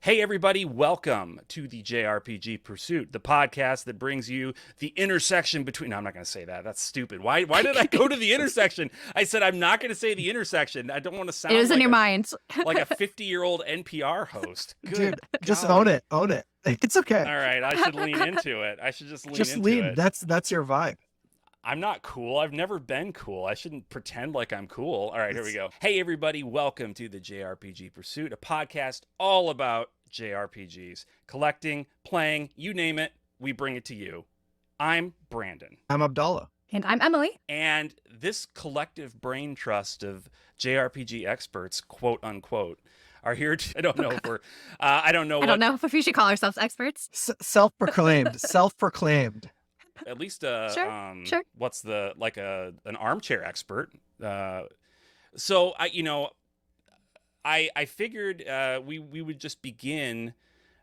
Hey, everybody, welcome to the JRPG Pursuit, the podcast that brings you the intersection between. No, I'm not going to say that. That's stupid. Why did I go to the intersection? I said I'm not going to say the intersection. I don't want to It sound was in your mind. like a 50-year-old NPR host. Good Dude, just own golly. it. Own it. It's okay. All right, I should lean into it. I should just lean Just into lean. it. That's your vibe. I'm not cool. I've never been cool. I shouldn't pretend like I'm cool. All right, here we It's go. Hey, everybody, welcome to the JRPG Pursuit, a podcast all about JRPGs. Collecting, playing, you name it, we bring it to you. I'm Branden. I'm Abdallah. And I'm Emily. And this collective brain trust of JRPG experts, quote unquote, are here to, I don't know if we're, I don't know I don't know if we should call ourselves experts. Self-proclaimed. Self-proclaimed. at least Sure. what's the like an armchair expert. So I figured we would just begin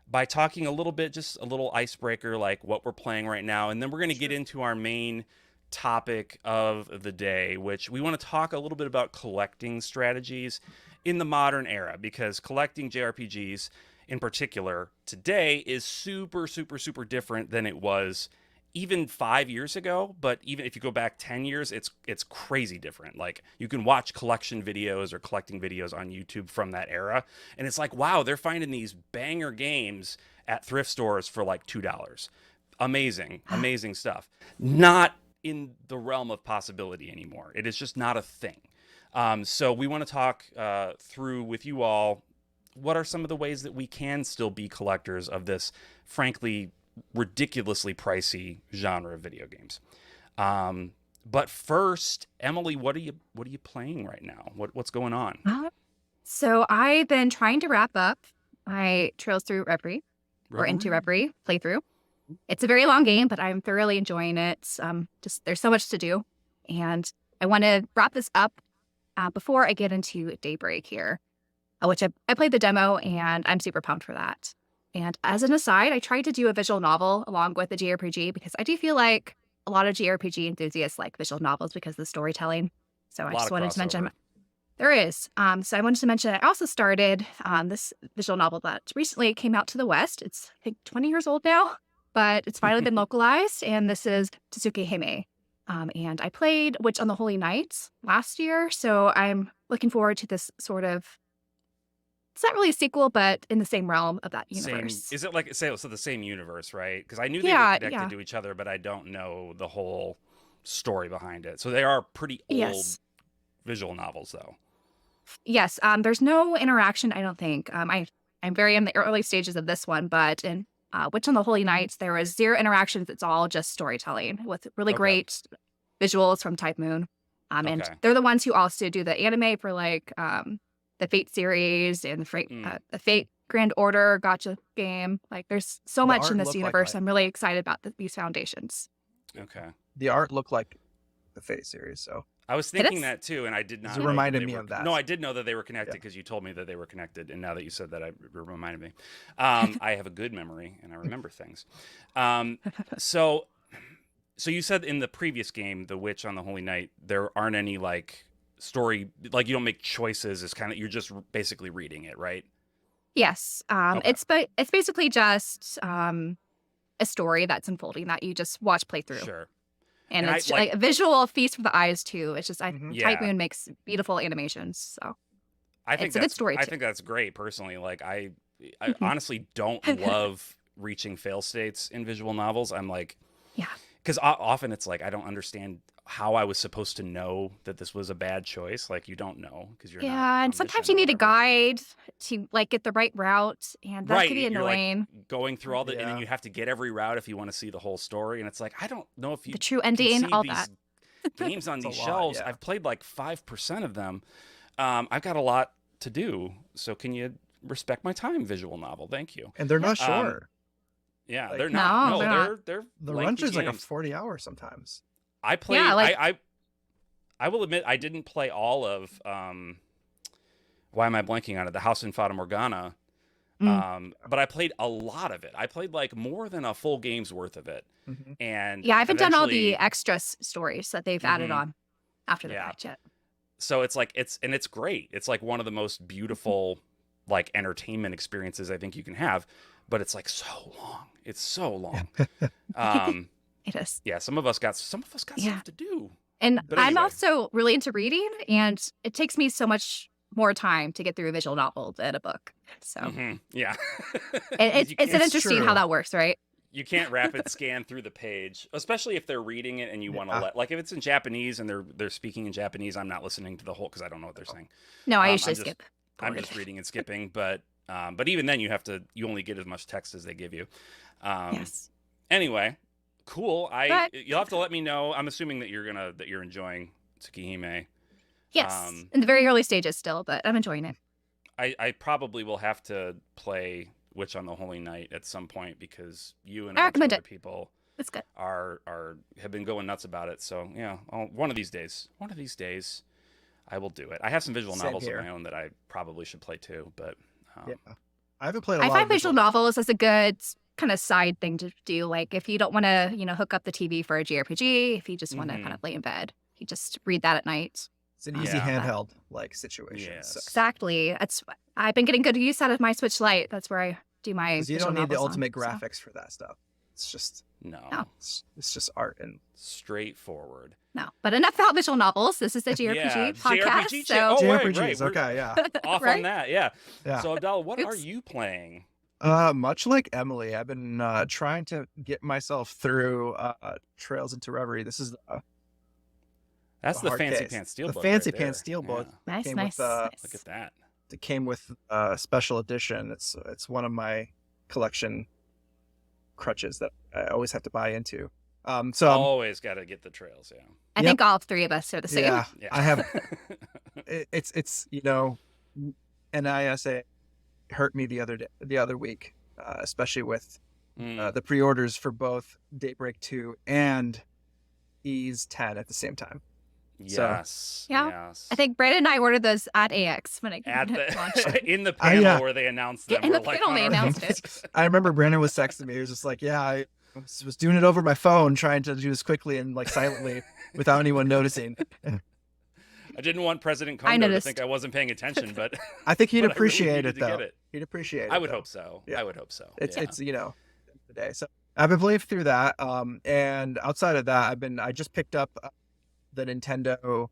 by talking a little bit, just a little icebreaker, like what we're playing right now, and then we're going to get into our main topic of the day, which we want to talk a little bit about collecting strategies in the modern era, because collecting JRPGs in particular today is super different than it was even 5 years ago. But even if you go back 10 years, it's crazy different. Like, you can watch collection videos or collecting videos on YouTube from that era, and it's like, wow, they're finding these banger games at thrift stores for like $2. Amazing stuff. Not in the realm of possibility anymore. It is just not a thing. So we want to talk through with you all, what are some of the ways that we can still be collectors of this, frankly, ridiculously pricey genre of video games. But first, Emily, what are you playing right now? What's going on? So I've been trying to wrap up my Trails Through Reverie or Into Reverie playthrough. It's a very long game, but I'm thoroughly enjoying it. Just there's so much to do, and I want to wrap this up before I get into Daybreak here, which I played the demo, and I'm super pumped for that. And as an aside, I tried to do a visual novel along with the JRPG because I do feel like a lot of JRPG enthusiasts like visual novels because of the storytelling. So I just wanted to mention there is. So I wanted to mention I also started this visual novel that recently came out to the West. It's, I think, 20 years old now, but it's finally been localized. And this is Tsuki Hime. And I played Witch on the Holy Nights last year. So I'm looking forward to this sort of, it's not really a sequel, but in the same realm of that universe. Is it like, so the same universe, right? Because I knew they were connected to each other, but I don't know the whole story behind it. So they are pretty old visual novels, though. Yes. There's no interaction, I don't think. I'm very in the early stages of this one, but in Witch on the Holy Nights, there was zero interactions. It's all just storytelling with really great visuals from Type Moon. And they're the ones who also do the anime for like the Fate series and the Fate Grand Order gotcha game. Like, there's so much in this universe. I'm really excited about these foundations. Okay. The art looked like the Fate series, so I was thinking that too, and I did not. It reminded me of that. No, I did know that they were connected because you told me that they were connected, and now that you said that, it reminded me. I have a good memory, and I remember things. So you said in the previous game, The Witch on the Holy Night, there aren't any like story, like you don't make choices. It's kind of, you're just basically reading it, right? Yes. It's basically just a story that's unfolding that you just watch play through. Sure. And it's like a visual feast for the eyes too. It's just Type Moon makes beautiful animations, so it's a good story too. I think that's great personally. Like, I honestly don't love reaching fail states in visual novels. I'm like, because often it's like I don't understand how I was supposed to know that this was a bad choice. Like, you don't know because you're not and sometimes you need a guide to like get the right route, and that can be annoying. You're like going through all the, and then you have to get every route if you want to see the whole story, and it's like, I don't know if you the true ending, all that games on these shelves. I've played like 5% of them. I've got a lot to do, so can you respect my time, visual novel? Thank you. And they're not short. Yeah, like, they're not. No, they're the runtime like a 40 hours sometimes. I played. I will admit I didn't play all of. Why am I blanking on it? The House in Fata Morgana. But I played a lot of it. I played like more than a full game's worth of it. And I haven't done all the extra stories that they've added on after the patch yet. So it's like it's great. It's like one of the most beautiful like entertainment experiences I think you can have, but it's like so long. It's so long. It is. Yeah, some of us got stuff to do. And But I'm anyway. also really into reading, and it takes me so much more time to get through a visual novel than a book. So Yeah. it's interesting true. how that works, right? You can't rapid scan through the page, especially if they're reading it and you want to like if it's in Japanese and they're speaking in Japanese, I'm not listening to the whole because I don't know what they're saying. No, I usually skip. I'm just reading and skipping, but even then you only get as much text as they give you. Yes. Anyway, cool. You'll have to let me know. I'm assuming that you're enjoying Tsukihime. Yes. In the very early stages still, but I'm enjoying it. I probably will have to play Witch on the Holy Night at some point because you and a bunch of other people It's good. have been going nuts about it. So yeah, one of these days, I will do it. I have some visual novels of my own that I probably should play too, but I haven't played a lot. I find visual novels as a good kind of side thing to do. Like if you don't want to, hook up the TV for a JRPG, if you just want to kind of lay in bed, you just read that at night. It's an easy handheld like situation. Yes. So. Exactly. I've been getting good use out of my Switch Lite. That's where I do my. Because you don't need the ultimate graphics for that stuff. It's just It's just art and straightforward. No, but enough about visual novels. This is the JRPG podcast. JRPGs, okay, yeah. Off on that, yeah. So Abdallah, what are you playing? Much like Emily, I've been trying to get myself through Trails into Reverie. This is that's the fancy pants steelbook. The fancy pants steelbook. Nice. Look at that. It came with a special edition. It's one of my collection crutches that I always have to buy into. So always got to get the Trails. Yeah. I think all three of us are the same. Yeah. I have. It's NISA hurt me the other week, especially with the pre-orders for both Daybreak 2 and Ease 10 at the same time. Yes. So, yes. I think Branden and I ordered those at AX when it launched. In the panel where they announced them. In the panel they announced it. I remember Branden was texting me. He was just like, I was doing it over my phone, trying to do this quickly and like silently without anyone noticing. I didn't want President Kondo to think I wasn't paying attention, but I think he'd appreciate it though. He'd appreciate it. I would hope so. Yeah. I would hope so. It's the day. So I've been playing through that. And outside of that, I just picked up the Nintendo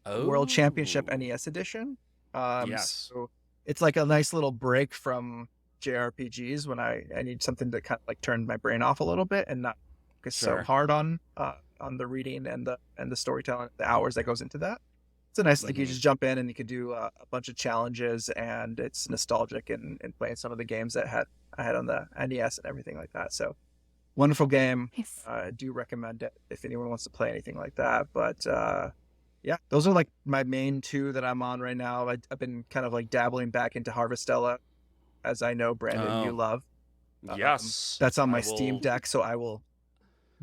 World Championship NES edition. Yes. So it's like a nice little break from JRPGs when I need something to kind of like turn my brain off a little bit and not focus so hard on the reading and the storytelling, the hours that goes into that. It's a nice like you just jump in and you could do a bunch of challenges and it's nostalgic and playing some of the games that I had on the NES and everything like that. So wonderful game. Nice. I do recommend it if anyone wants to play anything like that. But those are like my main two that I'm on right now. I've been kind of like dabbling back into Harvestella, as I know, Branden, you love. Yes. That's on my Steam Deck, so I will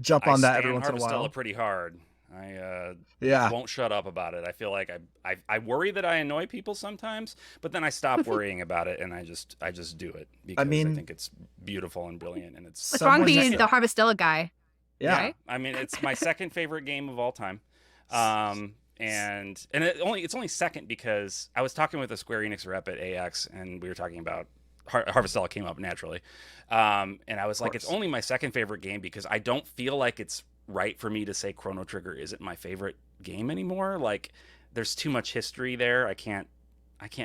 jump on that every once in a while. Harvestella pretty hard. I won't shut up about it. I feel like I worry that I annoy people sometimes, but then I stop worrying about it and I just do it because I think it's beautiful and brilliant and it's what's wrong being the Harvestella guy? Yeah. Right? I mean, it's my second favorite game of all time. And it's only second because I was talking with a Square Enix rep at AX and we were talking about Harvestella came up naturally. And I was like, it's only my second favorite game because I don't feel like it's right for me to say Chrono Trigger isn't my favorite game anymore. Like there's too much history there. I can't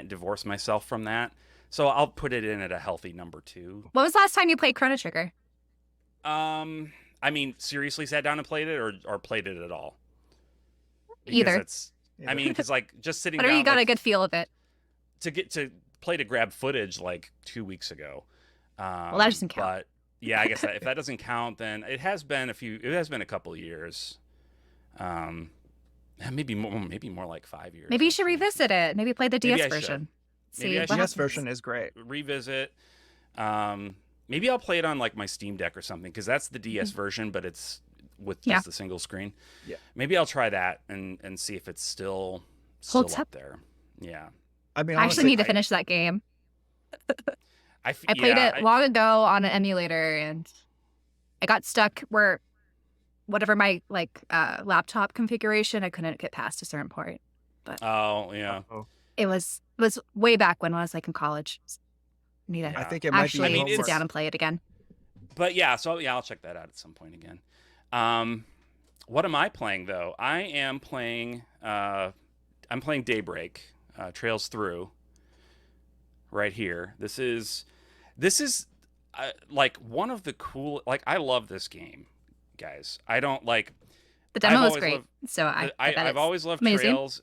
divorce myself from that. So I'll put it in at a healthy number 2. What was the last time you played Chrono Trigger? I mean, seriously sat down and played it or played it at all? Because Either. I mean, because like just sitting Whatever down. You got a good feel of it. To play to grab footage like 2 weeks ago. Well, that doesn't count. But yeah, I guess if that doesn't count, then it has been a couple of years. Maybe more like 5 years. Maybe you should revisit it. Maybe play the DS version. The DS version is great. Revisit. Maybe I'll play it on like my Steam Deck or something because that's the DS version, but it's with just the single screen. Yeah. Maybe I'll try that and see if it's still Holds up there. Yeah. I mean, I actually need to finish that game. I played it long ago on an emulator and I got stuck where whatever my laptop configuration, I couldn't get past a certain point. But oh yeah. it was way back when I was like in college. Need to I think it might actually be sit down and play it again. But yeah, so yeah, I'll check that out at some point again. What am I playing though? I'm playing Daybreak, Trails Through, right here. This is like one of the cool. Like I love this game, guys. I don't like. The demo I've was always great, loved- so I bet I've it's always loved amazing. Trails,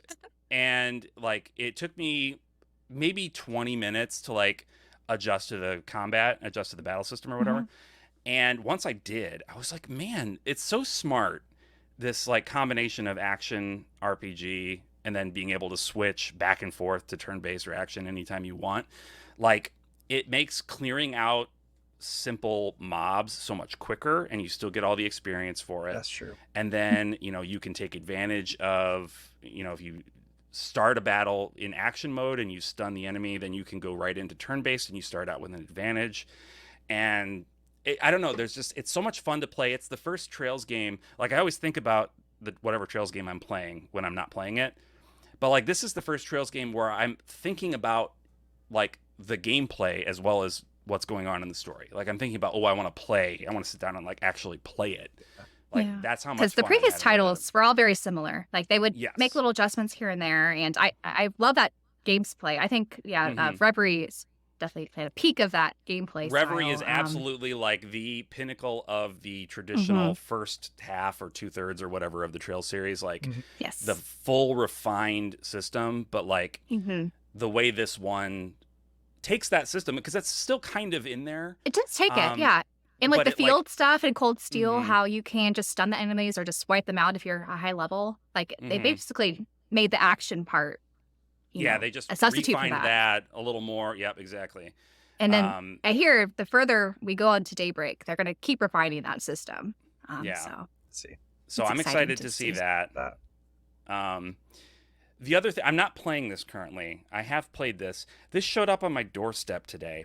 and like it took me maybe 20 minutes to like adjust to the combat, adjust to the battle system or whatever. And once I did, I was like, man, it's so smart. This like combination of action RPG and then being able to switch back and forth to turn-based or action anytime you want. Like it makes clearing out simple mobs so much quicker, and you still get all the experience for it. That's true. And then, you can take advantage of, if you start a battle in action mode and you stun the enemy, then you can go right into turn-based and you start out with an advantage. And I don't know, it's so much fun to play. It's the first Trails game. Like I always think about whatever Trails game I'm playing when I'm not playing it. But like this is the first Trails game where I'm thinking about like the gameplay as well as what's going on in the story. Like I'm thinking about, I want to sit down and like actually play it. Like that's how much because the fun I'm previous having with titles were all very similar. Like they would Yes. make little adjustments here and there, and I love that gameplay. I think Reverie is definitely at a peak of that gameplay. Reverie style. is absolutely like the pinnacle of the traditional first half or 2/3 or whatever of the Trail series. Like yes, the full refined system, but like the way this one takes that system, because that's still kind of in there. It does take it, yeah. And like but the it, like- field stuff and Cold Steel, how you can just stun the enemies or just wipe them out if you're a high level. Like they basically made the action part. They just a substitute for refined that a little more. Yep, exactly. And then I hear the further we go on to Daybreak, they're going to keep refining that system. So Let's see. So I'm excited to see that. The other thing, I'm not playing this currently. I have played this. This showed up on my doorstep today.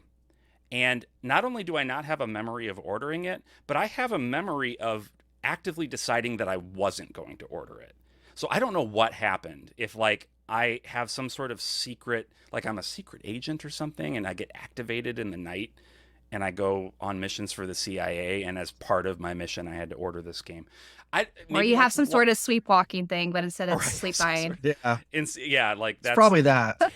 And not only do I not have a memory of ordering it, but I have a memory of actively deciding that I wasn't going to order it. So I don't know what happened. If like I have some sort of secret, like I'm a secret agent or something, and I get activated in the night and I go on missions for the CIA, and as part of my mission, I had to order this game. Or you have some sort of sleepwalking thing, but instead of sleep buying. Yeah, like that's it's probably that.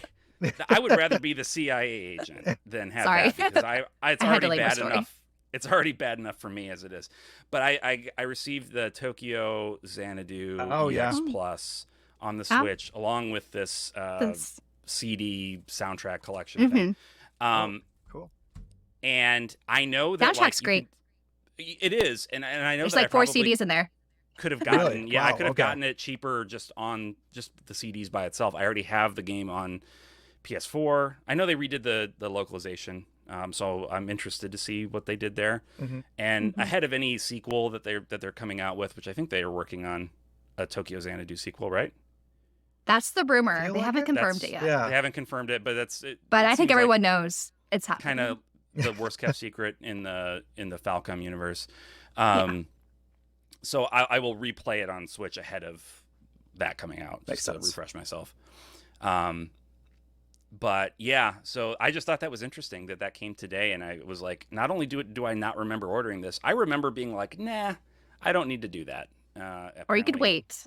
I would rather be the CIA agent than have that, because it's already bad enough. It's already bad enough for me as it is. But I received the Tokyo Xanadu EX Plus on the Switch, along with this CD soundtrack collection thing. Cool. And I know that soundtrack's great. It is, and I know there's that like 4 CDs in there. Could have gotten Really? I Wow, could have gotten it cheaper just on the CDs by itself. I already have the game on PS4. I know they redid the localization, so I'm interested to see what they did there. And ahead of any sequel that they're coming out with, which I think they are working on a Tokyo Xanadu sequel, right? That's the rumor. They haven't confirmed it yet. Yeah. They haven't confirmed it, but But I think everyone knows it's happening. Kind of the worst kept secret in the Falcom universe. So I will replay it on Switch ahead of that coming out, just to refresh myself. But yeah, so I just thought that was interesting that came today, and I was like, not only do I not remember ordering this, I remember being like, nah, I don't need to do that. Or you could wait,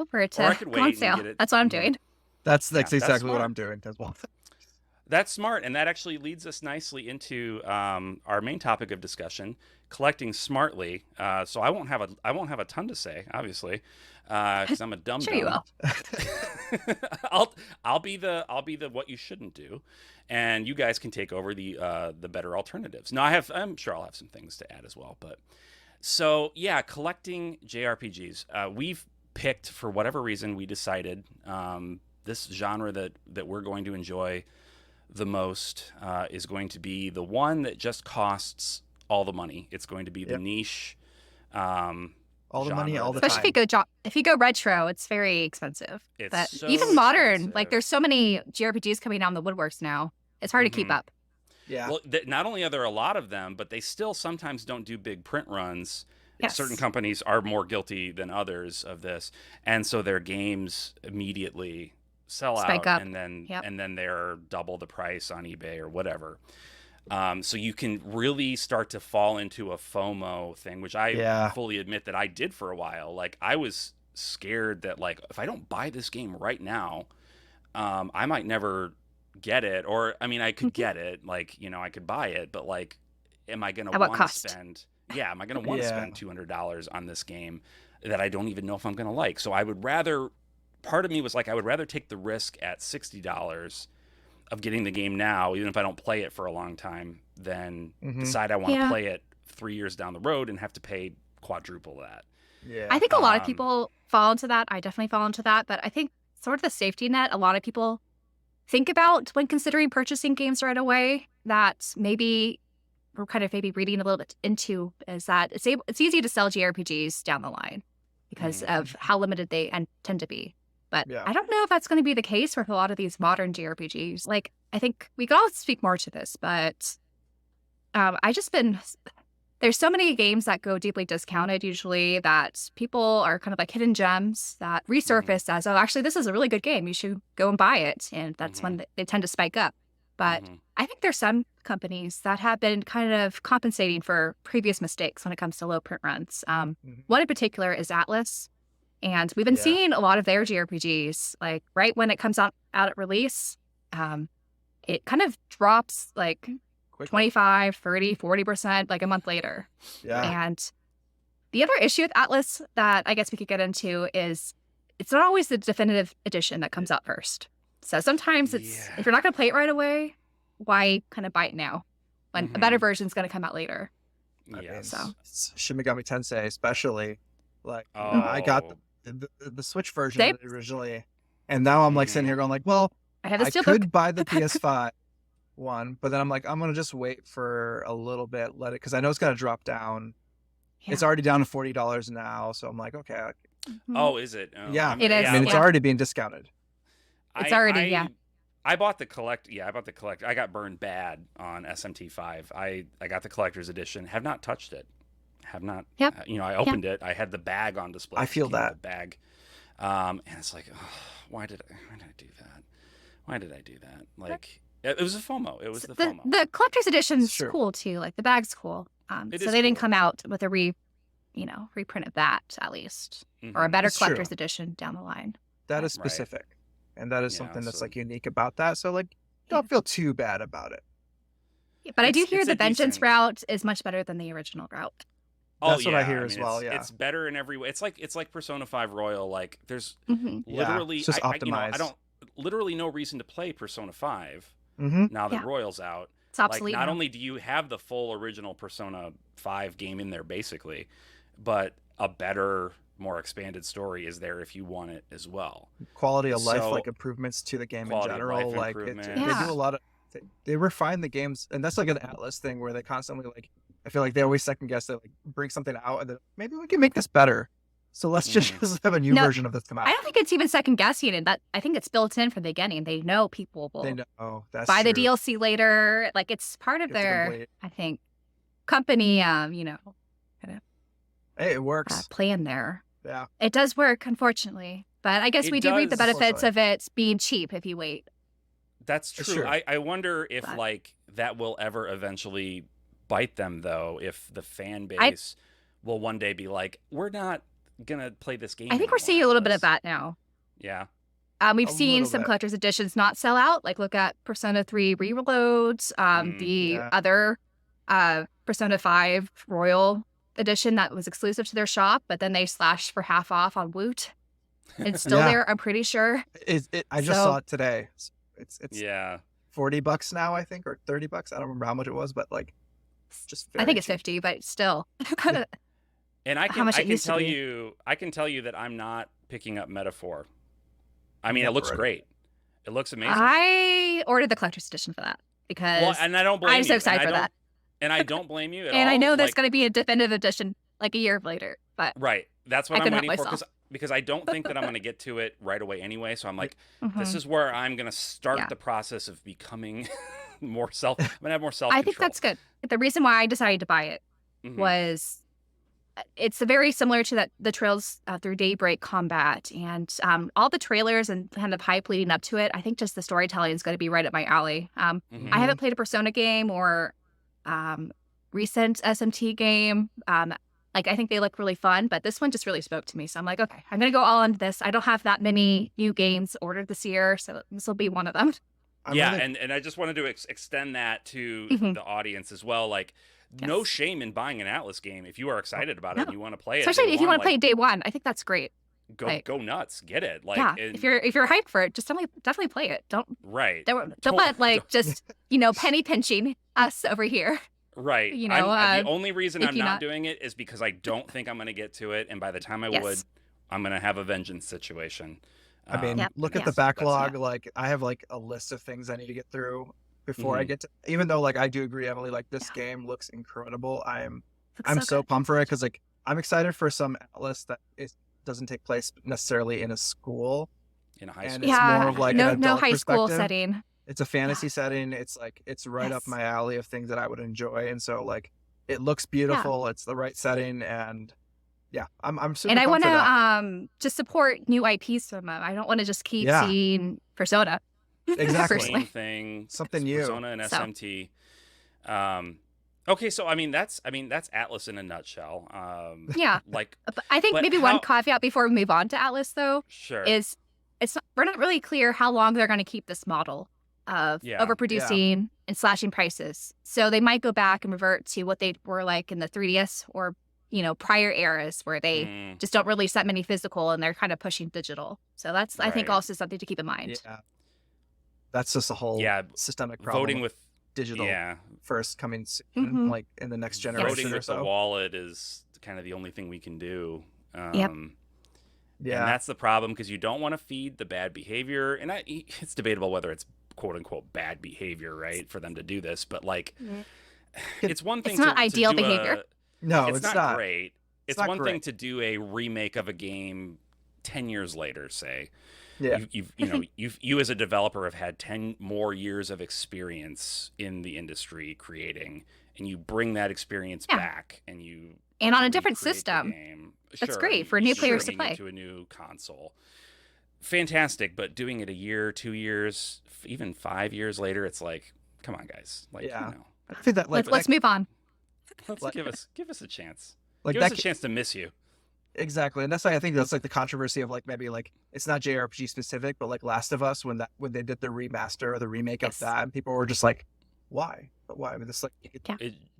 for it to come on sale. That's what I'm doing. That's exactly what I'm doing as well. That's smart, and that actually leads us nicely into our main topic of discussion: collecting smartly. So I won't have a ton to say, obviously, because I'm a dumb. Sure, you will. I'll be the what you shouldn't do, and you guys can take over the better alternatives. Now I'm sure I'll have some things to add as well, but so yeah, collecting JRPGs. We've picked, for whatever reason, we decided this genre that we're going to enjoy the most is going to be the one that just costs all the money. It's going to be the niche. All the money, all the Especially time. if you go retro, it's very expensive. It's so even modern, expensive. like there's so many JRPGs coming down the woodworks now. It's hard to keep up. Yeah. Well, not only are there a lot of them, but they still sometimes don't do big print runs. Yes. Certain companies are more guilty than others of this, and so their games immediately sell Spike out up. and then Yep. they're double the price on eBay or whatever. So you can really start to fall into a FOMO thing, which I Yeah. fully admit that I did for a while. Like I was scared that like if I don't buy this game right now, I might never get it. Or I mean, I could get it, like I could buy it, but like, am I gonna At what want to cost? spend? Yeah, am I gonna want to Yeah. spend $200 on this game that I don't even know if I'm gonna like? So I would rather. Part of me was like, I would rather take the risk at $60 of getting the game now, even if I don't play it for a long time, than decide I want to Yeah. play it 3 years down the road and have to pay quadruple that. Yeah. I think a lot of people fall into that. I definitely fall into that. But I think sort of the safety net a lot of people think about when considering purchasing games right away that maybe we're kind of maybe reading a little bit into is that it's easy to sell JRPGs down the line because of how limited they tend to be. But Yeah. I don't know if that's going to be the case with a lot of these modern JRPGs. Like, I think we could all speak more to this, but there's so many games that go deeply discounted usually that people are kind of like hidden gems that resurface as, oh, actually, this is a really good game. You should go and buy it. And that's when they tend to spike up. But I think there's some companies that have been kind of compensating for previous mistakes when it comes to low print runs. One in particular is Atlas. And we've been seeing a lot of their JRPGs, like right when it comes out at release, it kind of drops like Quickly. 25, 30, 40%, like a month later. Yeah. And the other issue with Atlas that I guess we could get into is it's not always the definitive edition that comes out first. So sometimes if you're not going to play it right away, why kind of buy it now when a better version is going to come out later? Yes. So Shin Megami Tensei, especially, like I got the Switch version originally, and now I'm like sitting here going like, well, I could buy the PS5 one, but then I'm like, I'm gonna just wait for a little bit, let it, because I know it's gonna drop down. Yeah. It's already down to $40 now, so I'm like, okay. Oh, is it? Oh, yeah, it is. I mean, it's already being discounted. It's already I bought the collect. Yeah, I bought the collector. I got burned bad on SMT5. I got the collector's edition. Have not touched it. Have not. Yep. I opened it. I had the bag on display. I feel that bag, and it's like, oh, why did I do that? Why did I do that? Like, it was a FOMO. It was the FOMO. The collector's edition's cool too. Like the bag's cool. So they didn't come out with a reprint of that at least, or a better collector's edition down the line. That is specific, and that is something that's like unique about that. So like, don't feel too bad about it. But I do hear the Vengeance route is much better than the original route. That's what I hear as well. It's better in every way. It's like Persona 5 Royal. Like there's literally, it's just optimized. I don't literally no reason to play Persona 5 now that Royal's out. It's obsolete. Like not only do you have the full original Persona 5 game in there basically, but a better, more expanded story is there if you want it as well. Quality of life, like improvements to the game in general. Like they do a lot of. They refine the games, and that's like an Atlas thing where they constantly like. I feel like they always second guess. They like bring something out, and then maybe we can make this better. So let's just have a new version of this come out. I don't think it's even second guessing it. That I think it's built in from the beginning. They know people will buy the DLC later. Like it's part of their, I think, company. Kind of. Hey, it works. Plan there. Yeah, it does work, unfortunately. But I guess we do reap the benefits of it being cheap if you wait. That's true. I wonder if like that will ever eventually bite them though. If the fan base will one day be like, we're not gonna play this game. I think we're seeing a little bit of that now. Yeah. We've seen some collector's editions not sell out. Like look at Persona 3 Reloads, the other Persona 5 Royal edition that was exclusive to their shop, but then they slashed for half off on Woot. It's still there, I'm pretty sure. I just saw it today. It's $40 now, I think, or $30. I don't remember how much it was, but like just I think it's 50, but still. And I can tell you that I'm not picking up Metaphor. I mean, it looks great. It looks amazing. I ordered the collector's edition for that because and I don't blame you. I'm so excited for that. And I don't blame you at all. And I know there's going to be a definitive edition like a year later, but that's what I'm waiting for because I don't think that I'm going to get to it right away anyway. So I'm like, this is where I'm going to start the process of becoming more I'm going to have more self-control. I think that's good. The reason why I decided to buy it was it's very similar to the Trails Through Daybreak combat, and all the trailers and kind of hype leading up to it. I think just the storytelling is going to be right up my alley. I haven't played a Persona game or recent SMT game. Like, I think they look really fun, but this one just really spoke to me. So I'm like, okay, I'm going to go all into this. I don't have that many new games ordered this year, so this will be one of them. And I just wanted to extend that to the audience as well. Like, no shame in buying an Atlas game if you are excited about it and you want to play it. Especially if you want to play day one. I think that's great. Go nuts, get it. Like, yeah, if you're hyped for it, just definitely play it. Don't let just penny pinching us over here. Right. The only reason I'm not doing it is because I don't think I'm going to get to it, and by the time I would, I'm going to have a vengeance situation. I mean, look at the backlog. Like, I have like a list of things I need to get through before I get to. Even though, like, I do agree, Emily, like, this game looks incredible. I'm so pumped for it because, like, I'm excited for some Atlas that it doesn't take place necessarily in a school. In a high school. And it's more of like an adult no high school perspective. setting. It's a fantasy setting. It's like, it's right up my alley of things that I would enjoy. And so, like, it looks beautiful. It's the right setting. And I'm super And I want to just support new IPs from them. I don't want to just keep seeing Persona. Exactly. Same thing. Something new. Persona and SMT. Okay, so I mean that's Atlas in a nutshell. Like, I think maybe one caveat before we move on to Atlas, though, is we're not really clear how long they're going to keep this model of overproducing and slashing prices. So they might go back and revert to what they were like in the 3DS or prior eras where they just don't release that many physical and they're kind of pushing digital. So that's I think also something to keep in mind. Yeah, that's just a whole systemic problem. Voting with digital first coming soon, like in the next generation. Voting with the wallet is kind of the only thing we can do. And that's the problem, because you don't want to feed the bad behavior. And it's debatable whether it's quote unquote bad behavior, right, for them to do this. But like, it's one thing. It's not ideal behavior. No, it's not great. It's one thing to do a remake of a game 10 years later, say. Yeah. You as a developer have had 10 more years of experience in the industry creating, and you bring that experience back and on a different system. That's great for new players to play. To a new console. Fantastic, but doing it a year, 2 years, even 5 years later, it's like, come on, guys. Like, I think that, like, let's move on. Let's give us a chance. Like, give us a chance to miss you. Exactly, and that's like, I think that's like the controversy of like, maybe like it's not JRPG specific, but like Last of Us when they did the remaster or the remake of that, and people were just like, why? But why? I mean, this like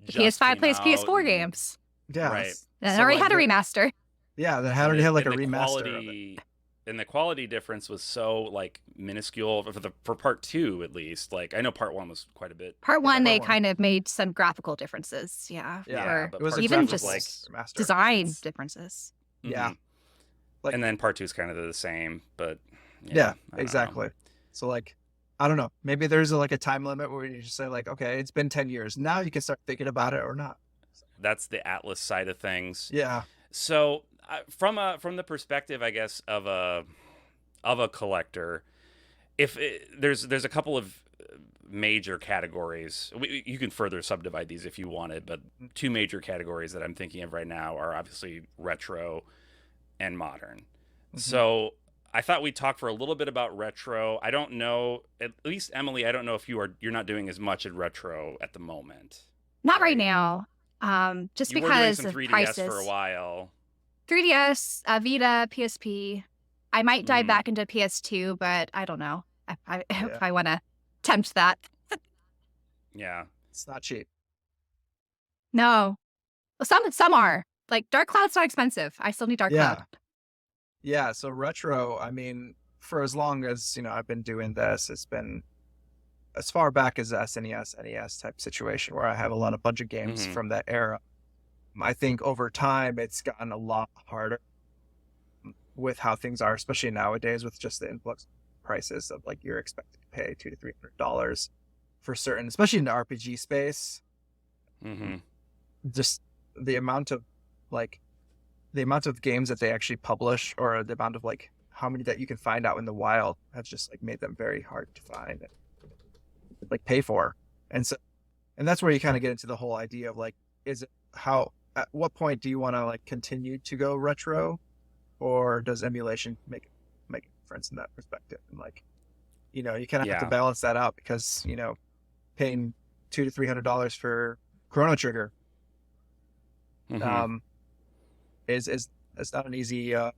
PS5 plays PS4 games. Yeah, right. That already had a remaster. Yeah, that already had like a remaster. And the quality difference was so like minuscule for part 2, at least. Like, I know part 1 was quite a bit. Part 1, they kind of made some graphical differences. Yeah, but it was even just like design differences. Yeah, like, and then part 2 is kind of the same, but exactly. So like, I don't know. Maybe there's like a time limit where you just say like, okay, it's been 10 years. Now you can start thinking about it or not. That's the Atlas side of things. Yeah. So from the perspective, I guess, of a collector, there's a couple of major categories. You can further subdivide these if you wanted, but 2 major categories that I'm thinking of right now are obviously retro and modern. So I thought we'd talk for a little bit about retro. I don't know, at least Emily, I don't know if you're not doing as much in retro at the moment. Not right now. Just you because were doing some 3DS of prices. for a while. 3DS, Vita, PSP. I might dive back into PS2, but I don't know if I want to tempt that. Yeah, it's not cheap. No, well, some are. Like, Dark Cloud's not expensive. I still need Dark Cloud. Yeah. So retro. I mean, for as long as I've been doing this, it's been as far back as SNES, NES type situation where I have a bunch of games from that era. I think over time it's gotten a lot harder with how things are, especially nowadays with just the influx prices of like you're expected to pay $200 to $300 for certain, especially in the RPG space. Just the amount of games that they actually publish, or the amount of like how many that you can find out in the wild, have just like made them very hard to find and like pay for. And that's where you kind of get into the whole idea of like, is it how at what point do you want to like continue to go retro, or does emulation make a difference in that perspective? And like, you know, you kind of have to Yeah. balance that out because, you know, paying $200 to $300 for Chrono Trigger Hmm. um is not an easy Thing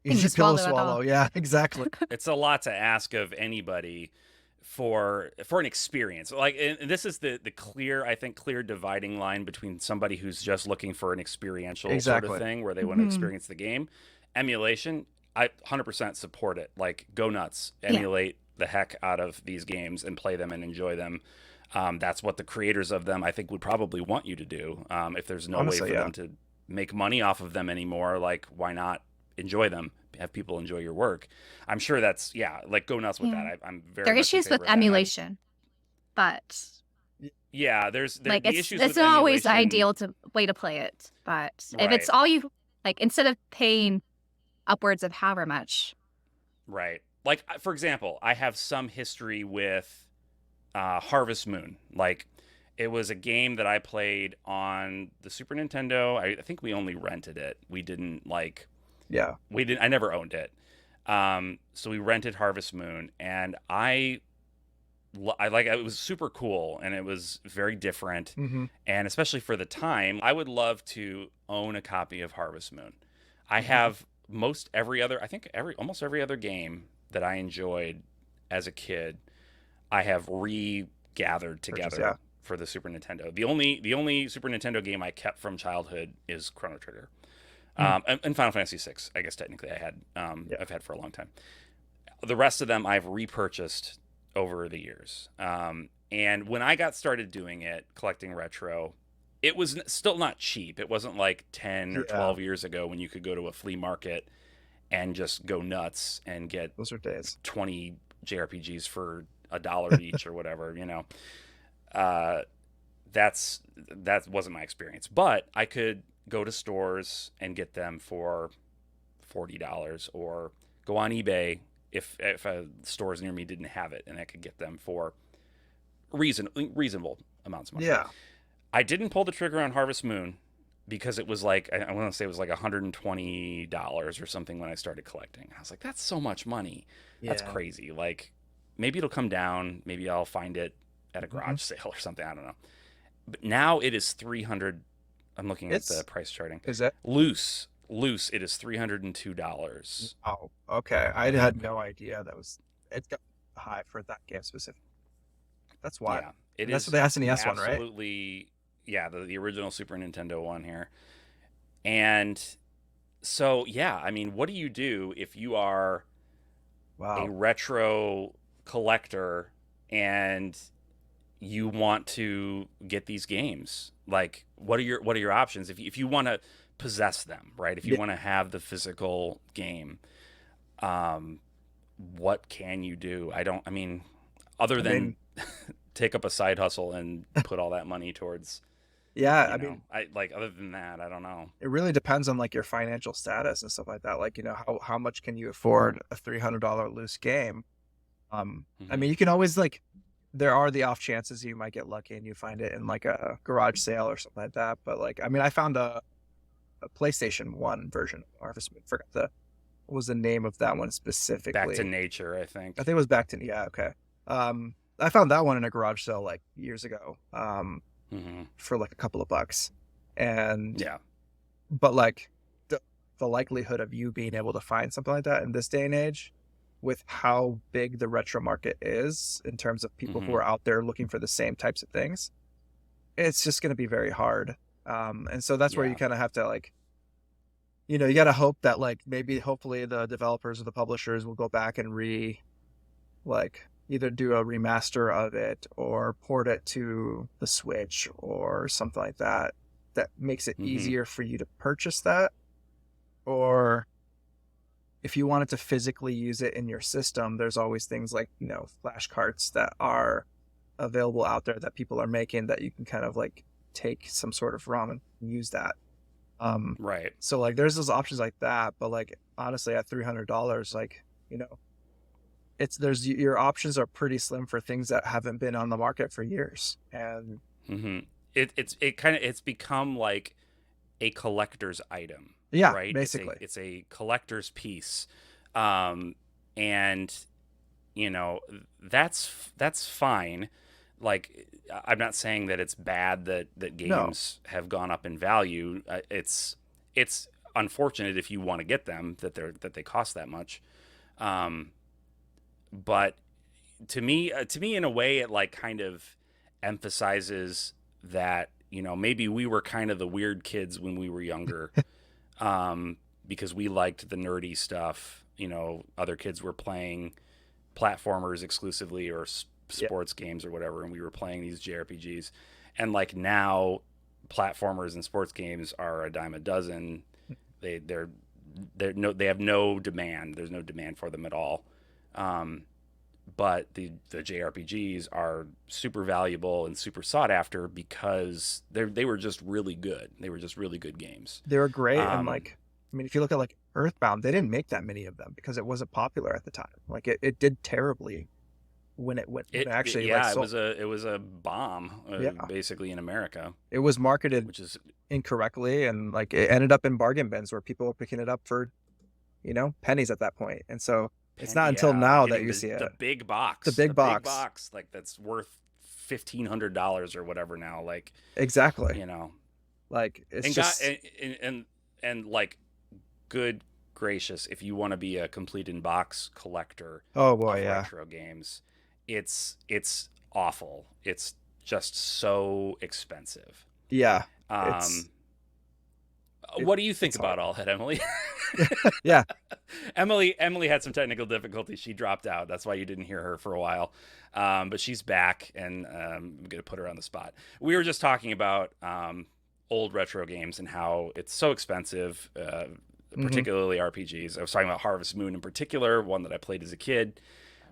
easy to pill to swallow at all. swallow. Yeah, exactly. It's a lot to ask of anybody for an experience. Like, and this is the clear, I think, clear dividing line between somebody who's just looking for an experiential sort of Exactly. thing where they want to Hmm. experience the game. Emulation, I 100% support it. Like, go nuts, Yeah. emulate the heck out of these games and play them and enjoy them. That's what the creators of them, I think, would probably want you to do. If there's no way Honestly, for yeah. them to make money off of them anymore, like, why not enjoy them? Have people enjoy your work. I'm sure that's, yeah, like, go nuts with Yeah. that. I'm very There are much in issues with favor of that. emulation, but Yeah, like the issues it's with not always the emulation. ideal way to play it. But if Right, it's all you like, instead of paying upwards of however much. right. Like, for example, I have some history with Harvest Moon. Like, it was a game that I played on the Super Nintendo. I think we only rented it. We didn't like Yeah. we didn't. I never owned it. So we rented Harvest Moon, and I like it was super cool, and it was very different, Mm-hmm. and especially for the time, I would love to own a copy of Harvest Moon. I Mm-hmm. have I think almost every other game that I enjoyed as a kid, I have regathered Purchase, together yeah. for the Super Nintendo. The only Super Nintendo game I kept from childhood is Chrono Trigger. Mm. And Final Fantasy VI, I guess technically Yeah. I've had for a long time. The rest of them I've repurchased over the years. And when I got started doing it, collecting retro, it was still not cheap. It wasn't like 10 or Yeah. 12 years ago when you could go to a flea market and just go nuts and get Those are days. 20 JRPGs for $1 each or whatever, you know. Uh, that wasn't my experience, but I could go to stores and get them for $40 or go on eBay if stores near me didn't have it, and I could get them for reasonable amounts of money. Yeah. I didn't pull the trigger on Harvest Moon because it was like, I want to say it was like $120 or something when I started collecting. I was like, that's so much money. That's Yeah. crazy. Like, maybe it'll come down. Maybe I'll find it at a Mm-hmm. garage sale or something. I don't know. But now it is 300. I'm looking at the It's price charting. is it? Loose. It is $302. Oh, okay. I had no idea it's got high for that game specific. That's why. Yeah, it And that's for is the SNES one, right? absolutely. Yeah, the original Super Nintendo one here. And so, yeah, I mean, what do you do if you are a Wow. retro collector and you want to get these games? Like, what are your options if you want to possess them, right? If you Yeah. want to have the physical game, um, what can you do? I mean, other I than mean, take up a side hustle and put all that money towards, yeah. you I know, mean, I like other than that, I don't know. it really depends on like your financial status and stuff like that. Like, you know, how much can you afford a $300 loose game? I Hmm. mean, you can always like, there are the off chances you might get lucky and you find it in like a garage sale or something like that. But like, I mean, I found a PlayStation 1 version of Harvest Moon. Forgot what was the name of that one Back to specifically. nature, I I think. think it was back to, yeah, okay. I found that one in a garage sale like years ago, Hmm. for like a couple of bucks. And, Yeah. but like the likelihood of you being able to find something like that in this day and age with how big the retro market is in terms of people who Hmm. are out there looking for the same types of things, it's just going to be very hard. And so that's where you Yeah. kind of have to like, you know, you got to hope that like maybe hopefully the developers or the publishers will go back and like either do a remaster of it or port it to the Switch or something like that that makes it Hmm. easier for you to purchase that. Or if you wanted to physically use it in your system, there's always things like, you know, flash carts that are available out there that people are making that you can kind of like take some sort of ROM and use that. Right. So like there's those options like that, but like honestly at $300, like, you know, your options are pretty slim for things that haven't been on the market for years. And Hmm. it's become like a collector's item, Yeah, right? basically. It's a collector's piece, and that's fine. Like, I'm not saying that it's bad that No. games have gone up in value. It's unfortunate if you want to get them that they cost that much. Um, but to me, in a way, it like kind of emphasizes that maybe we were kind of the weird kids when we were younger, because we liked the nerdy stuff. Other kids were playing platformers exclusively or Yeah. sports games or whatever, and we were playing these JRPGs. And like now, platformers and sports games are a dime a dozen. They have no demand. There's no demand for them at all. But the JRPGs are super valuable and super sought after because they were just really good. They were just really good games. They were great, and Um, like, I mean, if you look at like Earthbound, they didn't make that many of them because it wasn't popular at the time. Like it did terribly when it actually like yeah, sold. it was a bomb, Yeah, basically in America, it was marketed which is incorrectly, and like it ended up in bargain bins where people were picking it up for pennies at that point. And so it's not until yeah, now that getting you see the it. big box, The big box. like that's worth $1,500 or whatever now. Like, Exactly. you know, Like it's and just got and like, good gracious, if you want to be a complete in box collector oh boy, of yeah. retro games, it's awful. It's just so expensive. Yeah. Um, It, what do you think it's about hard. all that, Emily? Yeah. Emily had some technical difficulties. She dropped out. That's why you didn't hear her for a while. But she's back, and I'm going to put her on the spot. We were just talking about old retro games and how it's so expensive, particularly RPGs. I was talking about Harvest Moon in particular, one that I played as a kid.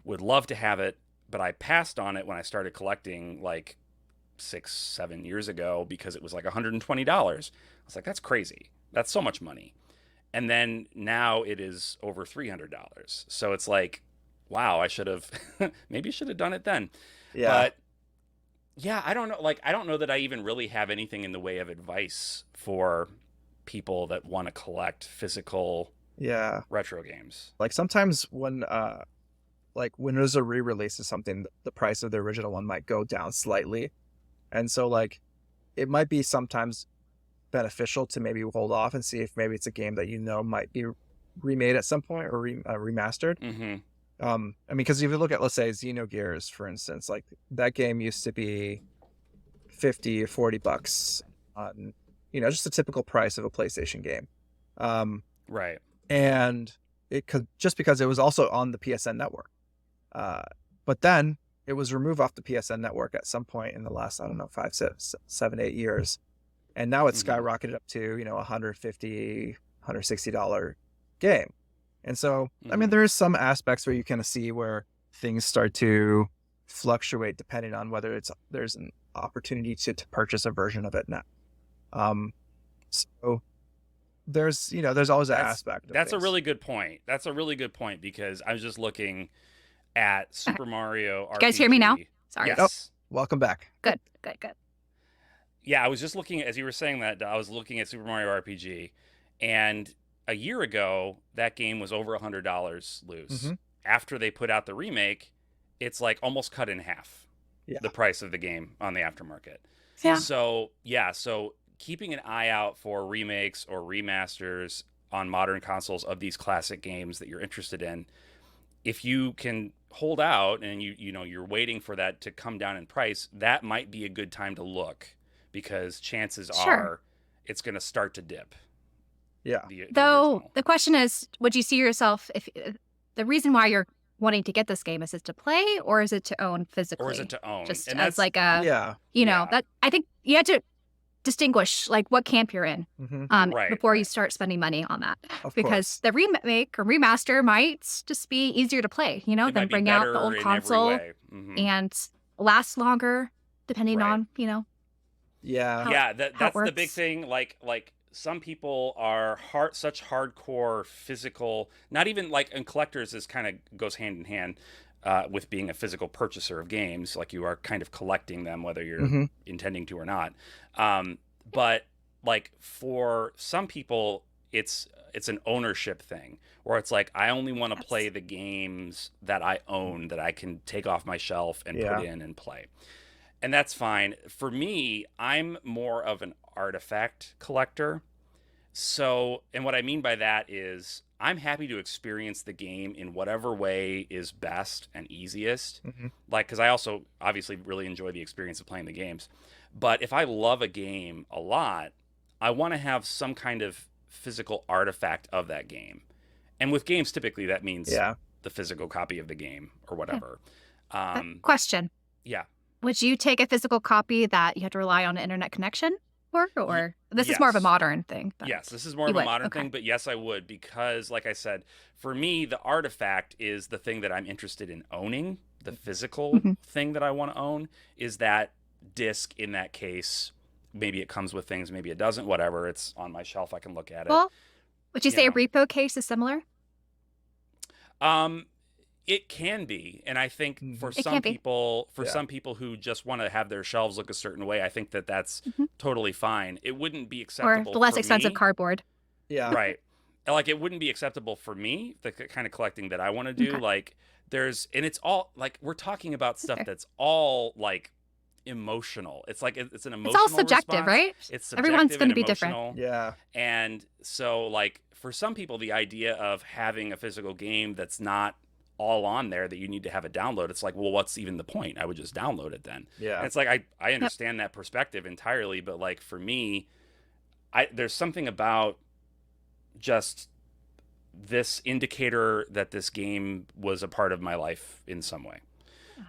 Would love to have it, but I passed on it when I started collecting like 6-7 years ago because it was like $120. I was like, that's crazy. That's so much money. And then now it is over $300. So it's like, wow, I should have maybe should have done it then. Yeah. But yeah, I don't know. Like, I don't know that I even really have anything in the way of advice for people that want to collect physical Yeah. retro games. Like sometimes when there's a re-release of something, the price of the original one might go down slightly. And so like it might be sometimes beneficial to maybe hold off and see if maybe it's a game that might be remade at some point or remastered. Mm-hmm. I mean, because if you look at, let's say, Xenogears, for instance, like that game used to be $50 or $40 on, just a typical price of a PlayStation game. Right. And it could, just because it was also on the PSN network. But then it was removed off the PSN network at some point in the last, I don't know, 5, 6, 7, 8 years. And now it's skyrocketed up to, $150, $160 game. And so, I mean, there's some aspects where you kind of see where things start to fluctuate depending on whether there's an opportunity to purchase a version of it now. So there's always an aspect of that's things. a really good point. That's a really good point, because I was just looking at Super Mario RPG. You guys hear me now? Sorry. Yes. Oh, welcome back. Good. Yeah, I was just looking, as you were saying that, I was looking at Super Mario RPG, and a year ago, that game was over $100 loose. After they put out the remake, it's like almost cut in half, the price of the game on the aftermarket. Yeah. So keeping an eye out for remakes or remasters on modern consoles of these classic games that you're interested in, if you can hold out and you're waiting for that to come down in price, that might be a good time to look, because chances are it's going to start to dip. Yeah. Though the question is, would you see yourself, if the reason why you're wanting to get this game, is it to play or is it to own physically? Or is it to own? Just and as like a, Yeah. that I think you have to distinguish like what camp you're in before you start spending money on that. Because the remake or remaster might just be easier to play, than bring out the old console and last longer, depending on, that's the big thing. Like some people are such hardcore physical, not even like, and collectors is kind of goes hand in hand. with being a physical purchaser of games. Like, you are kind of collecting them, whether you're Mm-hmm. intending to or not. But like, for some people, it's an ownership thing, where it's like, I only want to Yes. play the games that I own, that I can take off my shelf and Yeah. put in and play. And that's fine. For me, I'm more of an artifact collector. So, and what I mean by that is, I'm happy to experience the game in whatever way is best and easiest. Mm-hmm. Like, because I also obviously really enjoy the experience of playing the games. But if I love a game a lot, I want to have some kind of physical artifact of that game. And with games, typically that means Yeah. the physical copy of the game or whatever. Question. Yeah. Would you take a physical copy that you have to rely on an internet connection for? Or this is more of a Yes. modern thing? But Yes, this is more you of a would, modern okay. thing, but yes, I would, because like I said, for me, the artifact is the thing that I'm interested in owning. The physical Mhm. thing that I want to own is that disc in that case. Maybe it comes with things, maybe it doesn't, whatever. It's on my shelf. I can look at it. Well, would you You say a know. repo case is similar? It can be, and I think for Mhm. It some can be. people, Yeah. some people who just want to have their shelves look a certain way, I think that that's Mhm. totally fine. It wouldn't be Or acceptable the less for expensive me. cardboard? Yeah. Right. Like, it wouldn't be acceptable for me, the kind of collecting that I want to do. Okay. Like, and it's all like, we're talking about stuff Fair. that's all like emotional. It's like, it's an emotional It's all subjective, response. right? It's Everyone's subjective going and to be different. emotional. Yeah. And so, like, for some people, the idea of having a physical game that's not all on there, that you need to have a download, it's like, well, what's even the point? I would just download it then. Yeah. And it's like, I understand that perspective entirely, but like, for me, there's something about just this indicator that this game was a part of my life in some way.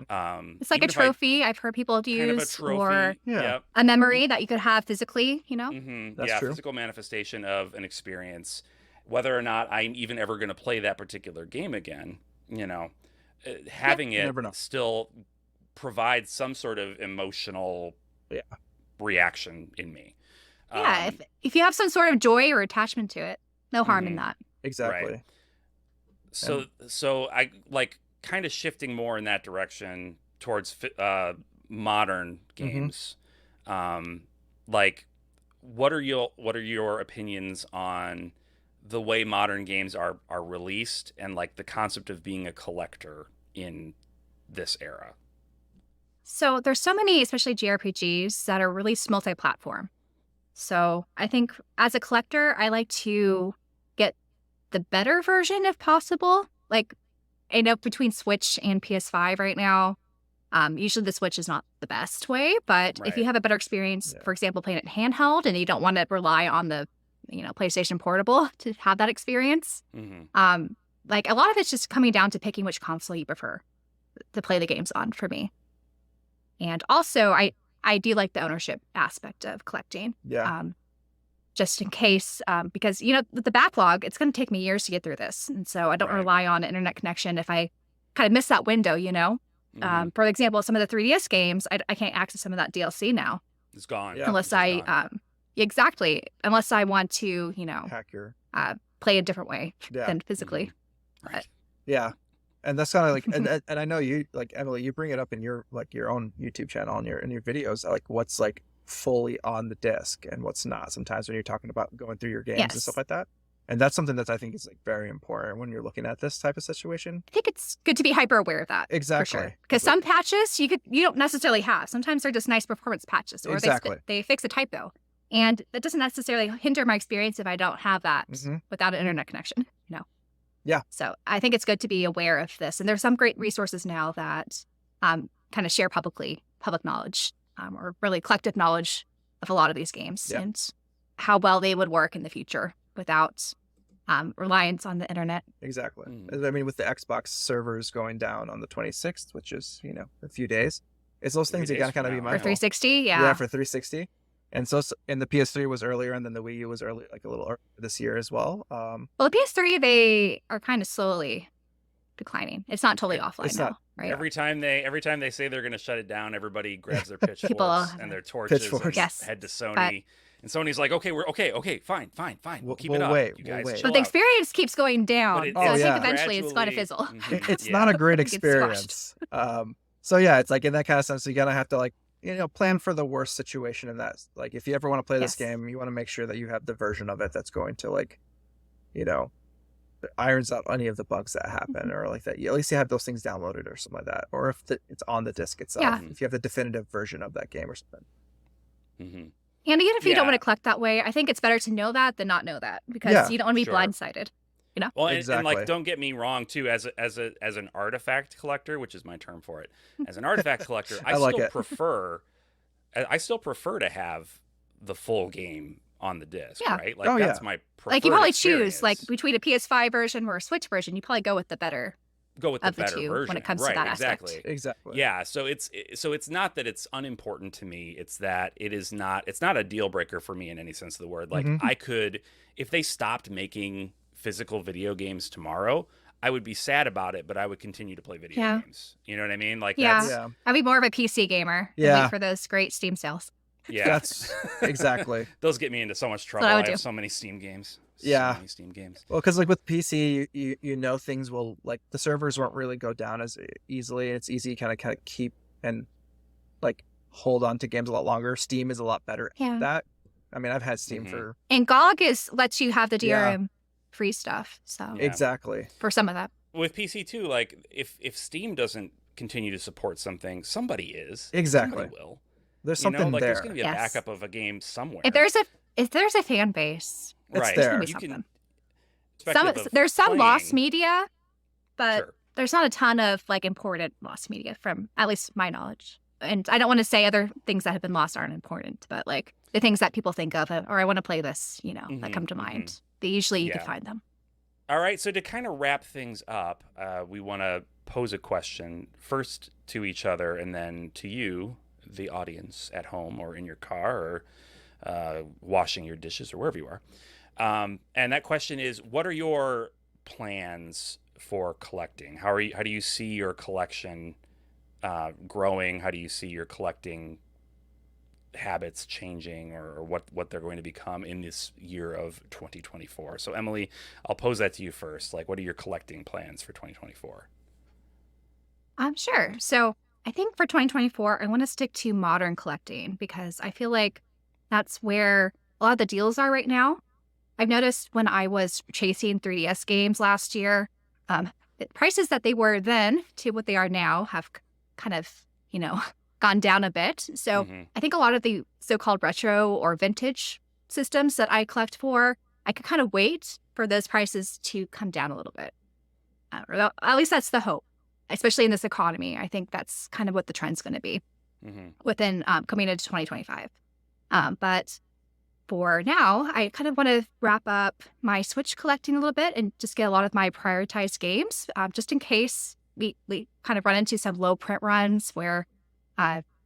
It's like a Even if I- trophy I've heard people kind of a use, trophy. or Yeah. Yep. a memory that you could have physically, you know? That's Yeah, true. physical manifestation of an experience. Whether or not I'm even ever going to play that particular game again, having You it never know. still provides some sort of emotional Yeah. reaction in me. Yeah, if you have some sort of joy or attachment to it, no harm in Mhm. that. Exactly. So I like kind of shifting more in that direction towards modern games. Like, what are your opinions on the way modern games are released, and like the concept of being a collector in this era? So there's so many, especially JRPGs, that are released multi-platform. So I think as a collector, I like to get the better version if possible. Like, I know between Switch and PS5 right now, usually the Switch is not the best way, but if you Right. have a better experience, Yeah. for example, playing it handheld, and you don't want to rely on the, PlayStation Portable to have that experience, like, a lot of it's just coming down to picking which console you prefer to play the games on for me. And also, I do like the ownership aspect of collecting. Yeah. Just in case, because, with the backlog, it's going to take me years to get through this. And so I don't Right. rely on an internet connection if I kind of miss that window, For example, some of the 3DS games, I can't access some of that DLC now. It's gone. Yeah. Unless It's just gone. exactly, unless I want to, Hack your. play a different way Yeah. than physically. Right. Yeah. And that's kind of like, and I know you, like, Emily, you bring it up in your own YouTube channel and in your videos, like what's like fully on the disc and what's not. Sometimes when you're talking about going through your games and Yes. stuff like that, and that's something that I think is like very important when you're looking at this type of situation. I think it's good to be hyper aware of that. Exactly. For sure. Because some patches you don't necessarily have. Sometimes they're just nice performance patches, or Exactly. they fix a typo. And that doesn't necessarily hinder my experience if I don't have that Mhm. without an internet connection, Yeah. So I think it's good to be aware of this. And there's some great resources now that kind of share public knowledge, or really collective knowledge of a lot of these games, Yeah. and how well they would work in the future without reliance on the internet. Exactly. Mm. I mean, with the Xbox servers going down on the 26th, which is, a few days, it's those things you days gotta kind of from be now, For mindful. 360, Yeah, for 360. And so, and the PS3 was earlier, and then the Wii U was early, like a little earlier this year as well. Well, the PS3, they are kind of slowly declining. It's not totally offline It's now, not- right? Every time they say they're going to shut it down, everybody grabs their pitchforks People- and their torches Pitchforks. and Yes. head to Sony But- and And Sony's like, okay, we're okay, fine. We'll keep it We'll up. wait, You we'll guys wait. chill But the out. experience keeps going down. But it- So Oh, I think yeah. eventually it's going to gradually- fizzle. Mhm, It's yeah. not a great It gets squashed. experience. So yeah, it's like in that kind of sense, you gotta have to like, plan for the worst situation in that. Like if you ever want to play this Yes. game, you want to make sure that you have the version of it that's going to like, irons out any of the bugs that happen, or like that. At least you have those things downloaded or something like that, or if it's on the disc itself. Yeah. If you have the definitive version of that game or something. Mhm. And even if you don't Yeah. want to collect that way, I think it's better to know that than not know that, because Yeah, you don't want to be sure. blindsided. Well, and Exactly. like, don't get me wrong, too. As an artifact collector, which is my term for it, as an artifact collector, I like still it. prefer. I still prefer to have the full game on the disc, Yeah. right? Like Oh, that's yeah. my preferred Like you probably choose like experience. between a PS5 version or a Switch version, you probably go with the better. Go with the of the better two version when it comes to right, that aspect. exactly. Exactly. Yeah, so it's not that it's unimportant to me. It's that it's not a deal breaker for me in any sense of the word. Like Mhm. I could, if they stopped making physical video games tomorrow, I would be sad about it, but I would continue to play video Yeah. games. You know what I mean? Like Yeah. that's Yeah. I'd be more of a PC gamer. And Yeah. wait for those great Steam sales. yeah. That's exactly. Those get me into so much trouble. what I I would have do. so many Steam games. Yeah. So many Steam games. Well, because like with PC, things will like the servers won't really go down as easily. It's easy to kind of keep and like hold on to games a lot longer. Steam is a lot better Yeah. at that. I mean, I've had Steam Mhm. for And GOG lets you have the Yeah. DRM free stuff. So Yeah. exactly. for some of that. With PC too, like if Steam doesn't continue to support something, somebody is. Exactly. Somebody will. There's You know, something like there. there's going to be a Yes. backup of a game somewhere. If there's a fan base, It's right. there. there's gonna be You can. something. Perspective of There's some lost playing- media, but Sure. there's not a ton of like important lost media from at least my knowledge. And I don't want to say other things that have been lost aren't important, but like the things that people think of, or I want to play this, that Mhm, come to mhm. mind. They usually you Yeah. can find them. All right. So to kind of wrap things up, we want to pose a question first to each other, and then to you, the audience at home or in your car or washing your dishes or wherever you are. And that question is, what are your plans for collecting? How do you see your collection growing? How do you see your collecting habits changing, or what they're going to become in this year of 2024? So Emily, I'll pose that to you first. Like, what are your collecting plans for 2024? Sure. So I think for 2024, I want to stick to modern collecting because I feel like that's where a lot of the deals are right now. I've noticed when I was chasing 3DS games last year, the prices that they were then to what they are now have kind of, gone down a bit. So Mhm. I think a lot of the so-called retro or vintage systems that I collect for, I could kind of wait for those prices to come down a little bit. Or at least that's the hope, especially in this economy. I think that's kind of what the trend's going to be Mhm. within coming into 2025. But for now, I kind of want to wrap up my Switch collecting a little bit and just get a lot of my prioritized games, just in case we kind of run into some low print runs where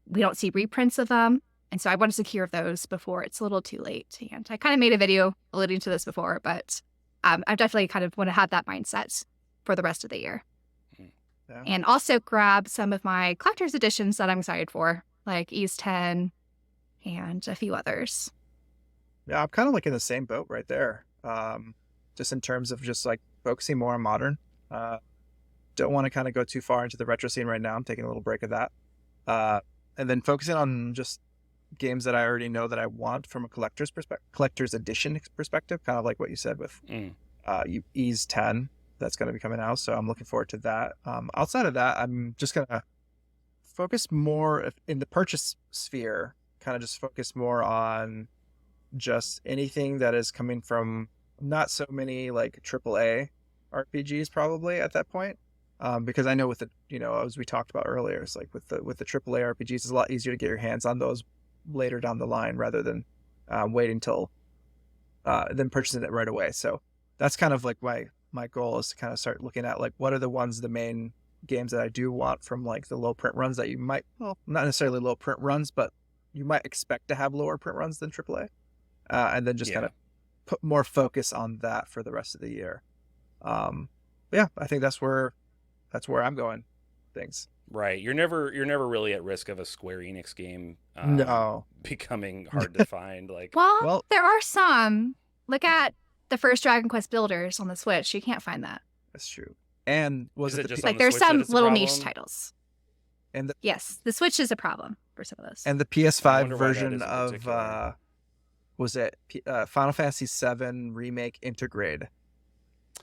we don't see reprints of them. And so I want to secure those before it's a little too late. And I kind of made a video alluding to this before, but I definitely kind of want to have that mindset for the rest of the year. Yeah. And also grab some of my collector's editions that I'm excited for, like Ease 10 and a few others. Yeah, I'm kind of like in the same boat right there. Just in terms of just like focusing more on modern. Don't want to kind of go too far into the retro scene right now. I'm taking a little break of that. And then focusing on just games that I already know that I want from a collector's edition perspective, kind of like what you said with Ease 10 that's going to be coming out. So I'm looking forward to that. Outside of that, I'm just going to focus more in the purchase sphere, kind of just focus more on just anything that is coming from not so many like AAA RPGs probably at that point. Because I know with the, as we talked about earlier, it's like with the AAA RPGs, it's a lot easier to get your hands on those later down the line rather than waiting till then purchasing it right away. So that's kind of like my goal is to kind of start looking at like what are the main games that I do want from like the low print runs that you might, well, not necessarily low print runs, but you might expect to have lower print runs than AAA, and then just kind of put more focus on that for the rest of the year. Yeah, I think that's where I'm going. Things. Right. You're never really at risk of a Square Enix game No. becoming hard to find. Like, Well, there are some. Look at the first Dragon Quest Builders on the Switch. You can't find that. That's true. And was is it it the just P- on Like the there's Switch that some it's a little niche problem? titles. and the Yes, the Switch is a problem for some of those. and the I PS5 wonder why that is version in of particular. was it Final Fantasy VII Remake Intergrade,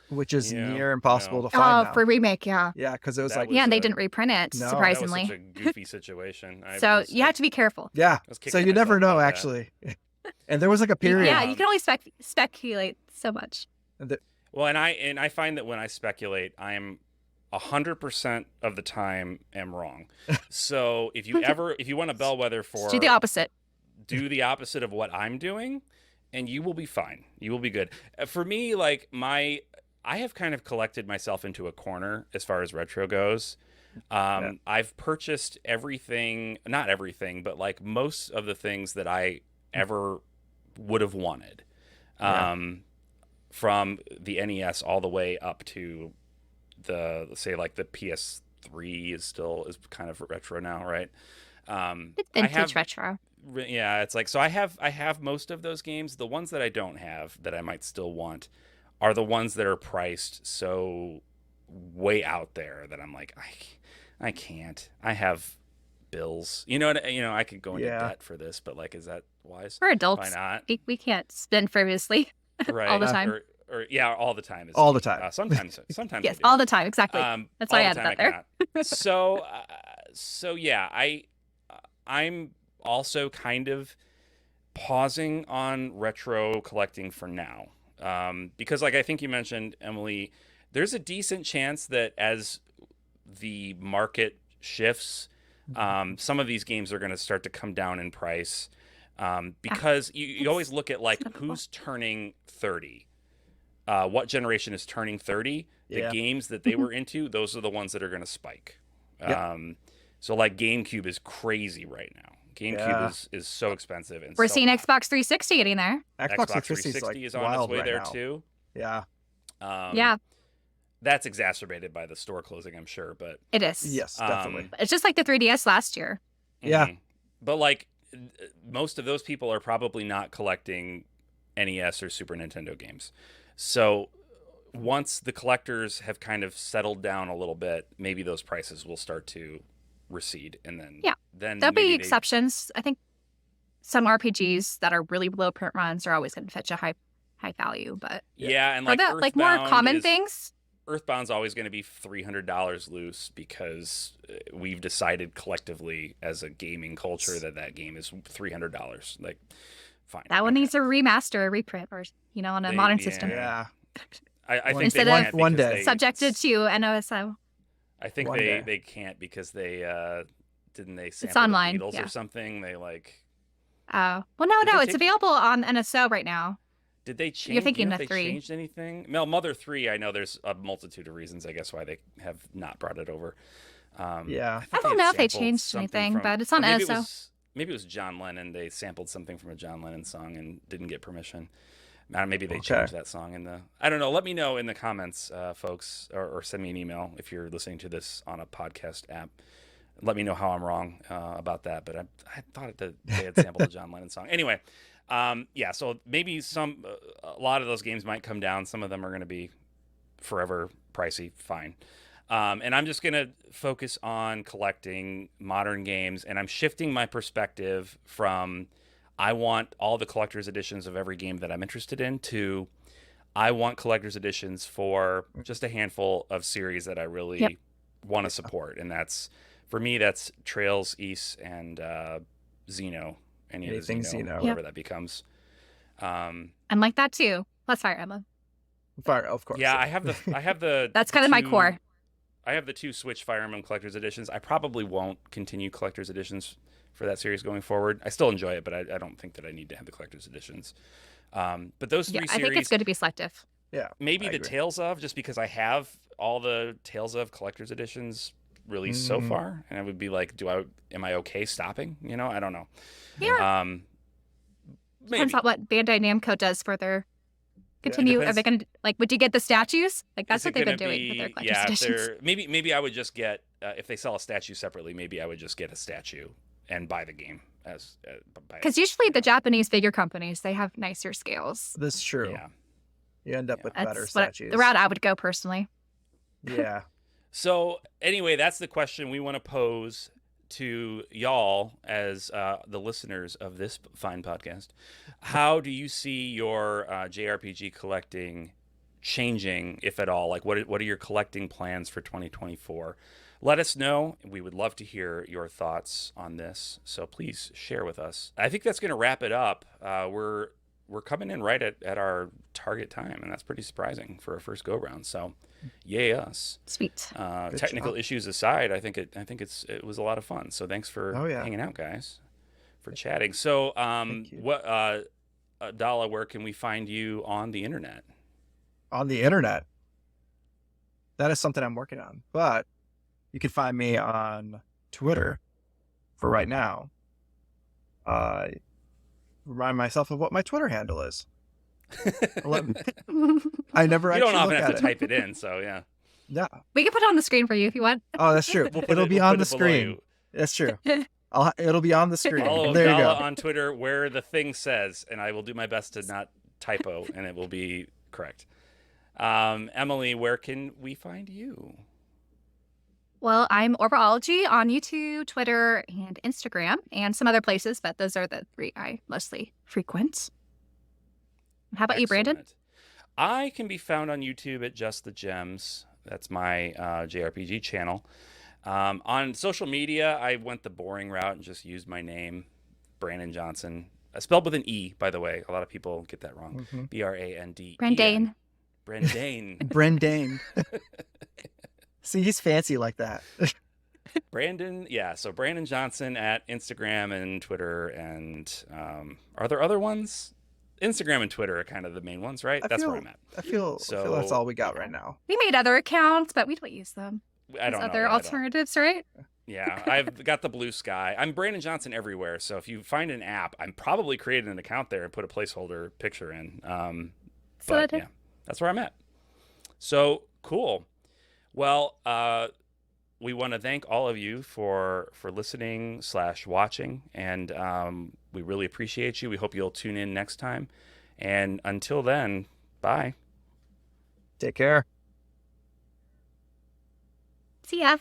which is Yeah, near impossible no. to find now. For remake, yeah. Yeah, because it was That like was Yeah, and they a- didn't reprint it, No. That was surprisingly. such a goofy situation. So you have to be careful. yeah. I was So kicking you never myself know about that. actually. And there was like a period. Yeah, you can only speculate so much. Well, and I find that when I speculate, I am 100% of the time am wrong. So if you want a bellwether for Just do the opposite. do the opposite of what I'm doing, and you will be fine. You will be good. For me, like I have kind of collected myself into a corner as far as retro goes. I've purchased everything, not everything, but like most of the things that I ever would have wanted. From the NES all the way up to the, say, like the PS3 is kind of retro now, right? It's vintage retro. Yeah, it's like, so I have most of those games. The ones that I don't have that I might still want are the ones that are priced so way out there that I'm like, I can't. I have bills. I could go into debt for this, but like, is that wise? We're adults. Why We can't spend frivolously not? Right. all the time. Or yeah, all the time. All the time. Sometimes Yes, I do. all the time. Exactly. That's why I all added the that time there. I cannot. So yeah, I'm also kind of pausing on retro collecting for now, because like I think you mentioned, Emily, there's a decent chance that as the market shifts, some of these games are going to start to come down in price, because you always look at like who's turning 30. What generation is turning 30? The games that they were into, those are the ones that are going to spike. So like GameCube is crazy right now. GameCube is so expensive, and We're so seeing hot. Xbox 360 getting there. Xbox 360 360 is like on its wild way right there now. too. Yeah. Yeah, That's exacerbated by the store closing, I'm sure, but it is. Yes, definitely. It's just like the 3DS last year. Yeah. But like most of those people are probably not collecting NES or Super Nintendo games. So once the collectors have kind of settled down a little bit, maybe those prices will start to recede, and then There'll be exceptions. I think some RPGs that are really low print runs are always going to fetch a high value, but and for like the like more common things, Earthbound's always going to be $300 loose because we've decided collectively as a gaming culture that game is $300. Like, fine. that one needs a remaster, a reprint, or on a modern system. Yeah. I think Instead they of can't one because day. they- Subjected to NOSO. I think One day. they can't because they didn't they sample It's online, the Beatles yeah. or something. They like Well, no, Did they it's take- available on NSO right now. did they change? You're thinking if the they 3. changed anything? Mother 3. I know there's a multitude of reasons. I guess why they have not brought it over. Yeah. I don't know if they changed anything, but it's on maybe NSO. Maybe it was John Lennon. They sampled something from a John Lennon song and didn't get permission. Maybe they Okay. changed that song in the. I don't know. Let me know in the comments, folks, or send me an email if you're listening to this on a podcast app. Let me know how I'm wrong about that. But I thought that they had sampled a John Lennon song. Anyway, so maybe a lot of those games might come down. Some of them are going to be forever pricey. Fine. And I'm just going to focus on collecting modern games, and I'm shifting my perspective from I want all the collector's editions of every game that I'm interested in to I want collector's editions for just a handful of series that I really want to support. And for me, that's Trails, Ys, and Xeno. Anything Xeno. Whatever that becomes. I'm like that too. Let's fire Emma. Fire, of course. Yeah, I have the That's kind of my 2 core. I have the 2 Switch Fire Emblem Collector's Editions. I probably won't continue Collector's Editions for that series going forward. I still enjoy it, but I don't think that I need to have the Collector's Editions. But those 3 I series, think it's good to be selective. Yeah. maybe I the agree. Tales of, just because I have all the Tales of Collector's Editions released so far, and I would be like, am I okay stopping? I don't know. Yeah. Maybe. Depends on what Bandai Namco does for their continue. Are they going to would you get the statues? Like that's Is what it they've been gonna doing with their be- collector's yeah, if editions. they're- maybe I would just get if they sell a statue separately, maybe I would just get a statue and buy the game as because usually the Japanese figure companies, they have nicer scales. This is true. Yeah. You end up with better That's statues. the route I would go personally. Yeah. So anyway, that's the question we want to pose to y'all as the listeners of this fine podcast. How do you see your JRPG collecting changing, if at all? Like, what are your collecting plans for 2024? Let us know. We would love to hear your thoughts on this. So please share with us. I think that's going to wrap it up. We're coming in right at our target time, and that's pretty surprising for a first go round. So, yay us! Sweet. Technical issues aside, I think it was a lot of fun. So thanks for yeah. hanging out, guys, for chatting. So, Abdallah, where can we find you on the internet? On the internet, that is something I'm working on, but you can find me on Twitter for right now. Remind myself of what my Twitter handle is. I never You don't actually often look have at to it. type it in, so yeah. Yeah. We can put it on the screen for you if you want. Oh, that's true. It'll be on the screen. That's true. It'll be on the screen. Follow There you go. Abdallah on Twitter where the thing says, and I will do my best to not typo, and it will be correct. Emily, where can we find you? Well, I'm Orbology on YouTube, Twitter, and Instagram, and some other places, but those are the 3 I mostly frequent. How about you, Brandon? Excellent. I can be found on YouTube at Just the Gems. That's my JRPG channel. On social media, I went the boring route and just used my name, Branden Johnson. Spelled with an E, by the way. A lot of people get that wrong. Mhm. Brandane. Brandane. Brandane. Brandane. See, he's fancy like that. Branden, yeah. So Branden Johnson at Instagram and Twitter, and are there other ones? Instagram and Twitter are kind of the main ones, right? That's where I'm at. I feel that's all we got right now. We made other accounts, but we don't use them. I don't know. Other alternatives, right? Yeah, I've got the Blue Sky. I'm Branden Johnson everywhere. So if you find an app, I'm probably creating an account there and put a placeholder picture in. But yeah, that's where I'm at. So cool. Well, we want to thank all of you for listening / watching, and we really appreciate you. We hope you'll tune in next time. And until then, bye. Take care. See ya.